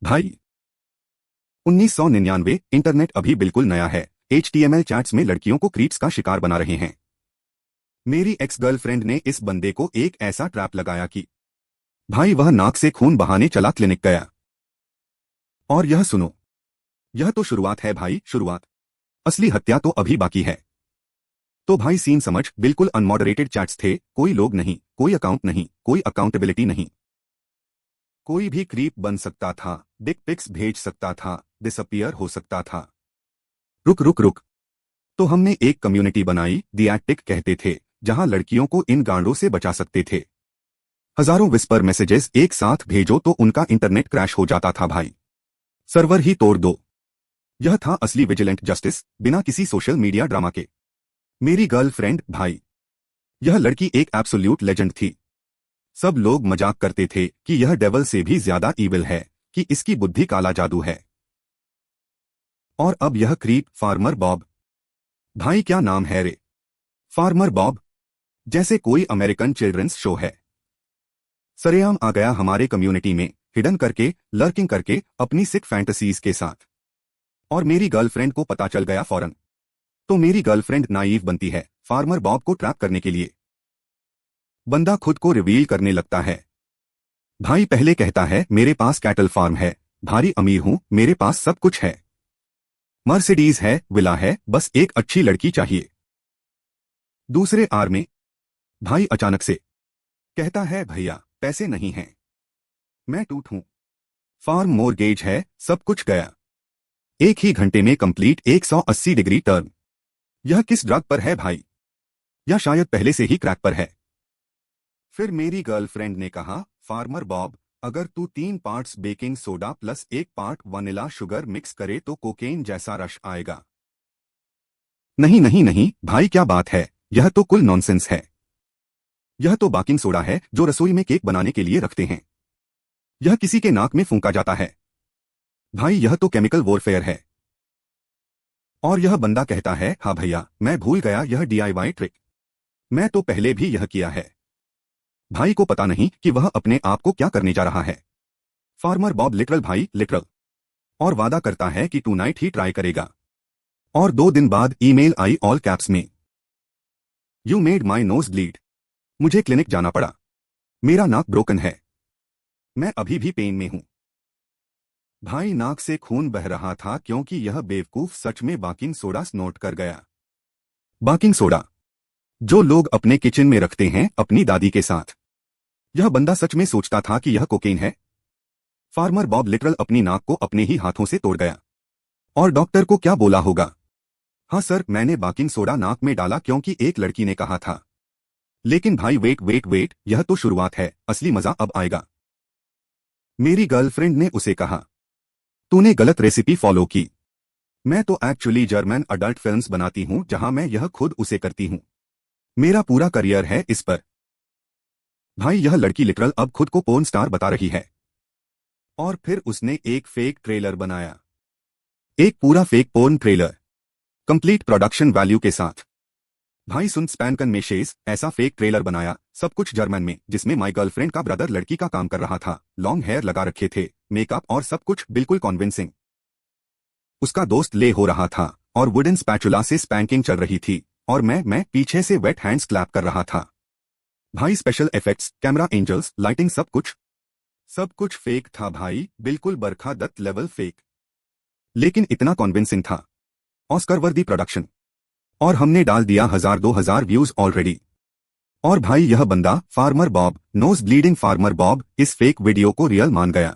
भाई 1999 इंटरनेट अभी बिल्कुल नया है। HTML चैट्स में लड़कियों को क्रीप्स का शिकार बना रहे हैं। मेरी एक्स गर्लफ्रेंड ने इस बंदे को एक ऐसा ट्रैप लगाया कि भाई वह नाक से खून बहाने चला क्लिनिक गया। और यह सुनो, यह तो शुरुआत है भाई, शुरुआत। असली हत्या तो अभी बाकी है। तो भाई सीन समझ, बिल्कुल अनमॉडरेटेड चैट्स थे, कोई लोग नहीं, कोई अकाउंट नहीं, कोई अकाउंटेबिलिटी नहीं। कोई भी क्रीप बन सकता था, डिक पिक्स भेज सकता था, डिसअपियर हो सकता था। रुक रुक रुक, तो हमने एक कम्युनिटी बनाई, दी एटिक कहते थे, जहां लड़कियों को इन गांडों से बचा सकते थे। हजारों विस्पर मैसेजेस एक साथ भेजो तो उनका इंटरनेट क्रैश हो जाता था भाई, सर्वर ही तोड़ दो। यह था असली विजिलेंट जस्टिस, बिना किसी सोशल मीडिया ड्रामा के। मेरी गर्लफ्रेंड भाई, यह लड़की एक एब्सोल्यूट लेजेंड थी। सब लोग मजाक करते थे कि यह डेवल से भी ज्यादा ईविल है, कि इसकी बुद्धि काला जादू है। और अब यह क्रीप फार्मर बॉब, भाई क्या नाम है रे, फार्मर बॉब, जैसे कोई अमेरिकन चिल्ड्रंस शो है। सरेआम आ गया हमारे कम्युनिटी में, हिडन करके, लर्किंग करके, अपनी सिक फैंटेसीज के साथ। और मेरी गर्लफ्रेंड को पता चल गया फौरन। तो मेरी गर्लफ्रेंड नाइव बनती है फार्मर बॉब को ट्रैप करने के लिए। बंदा खुद को रिवील करने लगता है। भाई पहले कहता है मेरे पास कैटल फार्म है, भारी अमीर हूं, मेरे पास सब कुछ है, मर्सिडीज है, विला है, बस एक अच्छी लड़की चाहिए। दूसरे आर में भाई अचानक से कहता है भैया पैसे नहीं हैं, मैं टूट हूं, फार्म मोरगेज है, सब कुछ गया। एक ही घंटे में कंप्लीट 180 डिग्री टर्न। यह किस ड्रग पर है भाई, या शायद पहले से ही क्रैक पर है। फिर मेरी गर्लफ्रेंड ने कहा फार्मर बॉब, अगर तू 3 parts baking soda plus 1 part vanilla sugar mix करे तो कोकेन जैसा रश आएगा। नहीं नहीं नहीं भाई क्या बात है, यह तो कुल नॉनसेंस है। यह तो बेकिंग सोडा है जो रसोई में केक बनाने के लिए रखते हैं। यह किसी के नाक में फूंका जाता है। भाई यह तो केमिकल वॉरफेयर है। और यह बंदा कहता है हाँ भैया मैं भूल गया यह DIY ट्रिक, मैं तो पहले भी यह किया है। भाई को पता नहीं कि वह अपने आप को क्या करने जा रहा है। फार्मर बॉब लिटरल भाई लिटरल। और वादा करता है कि टूनाइट ही ट्राई करेगा। और 2 दिन बाद ईमेल आई ऑल कैप्स में, you made my nose bleed. मुझे क्लिनिक जाना पड़ा, मेरा नाक ब्रोकन है, मैं अभी भी पेन में हूं। भाई नाक से खून बह रहा था क्योंकि यह बेवकूफ सच में बेकिंग सोडा स्नोट कर गया। बेकिंग सोडा जो लोग अपने किचन में रखते हैं अपनी दादी के साथ। यह बंदा सच में सोचता था कि यह कोकेन है। फार्मर बॉब लिटरल अपनी नाक को अपने ही हाथों से तोड़ गया। और डॉक्टर को क्या बोला होगा, हाँ सर मैंने बेकिंग सोडा नाक में डाला क्योंकि एक लड़की ने कहा था। लेकिन भाई वेट वेट वेट, यह तो शुरुआत है, असली मजा अब आएगा। मेरी गर्लफ्रेंड ने उसे कहा तूने गलत रेसिपी फॉलो की, मैं तो एक्चुअली जर्मन अडल्ट फिल्म्स बनाती हूं जहां मैं यह खुद उसे करती हूं, मेरा पूरा करियर है इस पर। भाई यह लड़की लिटरल अब खुद को पोर्न स्टार बता रही है। और फिर उसने एक फेक ट्रेलर बनाया, एक पूरा fake porn trailer, complete production value के साथ। भाई सुन स्पैनकन में शेज ऐसा फेक ट्रेलर बनाया, सब कुछ जर्मन में, जिसमें माई गर्लफ्रेंड का ब्रदर लड़की का काम कर रहा था, लॉन्ग हेयर लगा रखे थे, मेकअप और सब कुछ बिल्कुल कॉन्विंसिंग। उसका दोस्त ले हो रहा था और वुडन स्पैचुला से स्पैंकिंग चल रही थी और मैं पीछे से वेट हैंड्स क्लैप कर रहा था। भाई special effects, camera angles, lighting, सब कुछ फेक था भाई, बिल्कुल बरखा दत्त लेवल फेक। लेकिन इतना कॉन्विंसिंग था, ऑस्कर वर्दी प्रोडक्शन। और हमने डाल दिया 1000-2000 व्यूज ऑलरेडी। और भाई यह बंदा farmer Bob, nose bleeding farmer Bob, इस फेक वीडियो को रियल मान गया।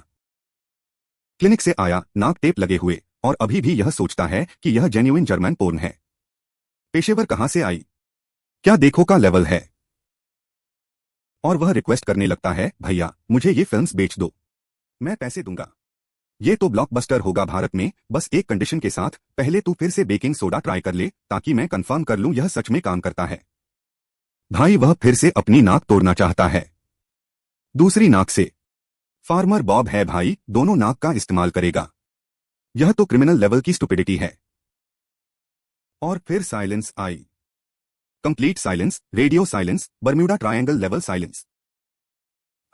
क्लिनिक से आया नाक टेप लगे हुए, और अभी भी यह सोचता है कि यह जेन्युइन जर्मन पोर्न है। पेशेवर कहां से आई, क्या देखो का लेवल है। और वह रिक्वेस्ट करने लगता है भैया मुझे ये फिल्म्स बेच दो, मैं पैसे दूंगा, ये तो ब्लॉकबस्टर होगा भारत में, बस एक कंडीशन के साथ, पहले तू फिर से बेकिंग सोडा ट्राई कर ले ताकि मैं कंफर्म कर लूं यह सच में काम करता है। भाई वह फिर से अपनी नाक तोड़ना चाहता है, दूसरी नाक से। फार्मर बॉब है भाई, दोनों नाक का इस्तेमाल करेगा। यह तो क्रिमिनल लेवल की स्टुपिडिटी है। और फिर साइलेंस आई, complete silence, radio silence, Bermuda triangle level silence.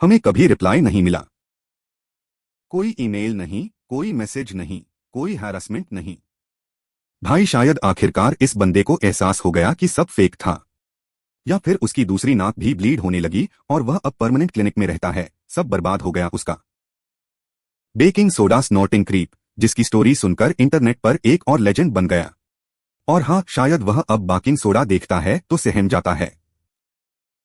हमें कभी रिप्लाई नहीं मिला। कोई ईमेल नहीं, कोई मैसेज नहीं, कोई हैरेसमेंट नहीं। भाई शायद आखिरकार इस बंदे को एहसास हो गया कि सब फेक था, या फिर उसकी दूसरी नाक भी ब्लीड होने लगी और वह अब परमानेंट क्लिनिक में रहता है। सब बर्बाद हो गया उसका। बेकिंग सोडा स्नॉटिंग क्रीप, जिसकी स्टोरी सुनकर इंटरनेट पर एक और लेजेंड बन गया। और हाँ, शायद वह अब बेकिंग सोडा देखता है तो सहम जाता है।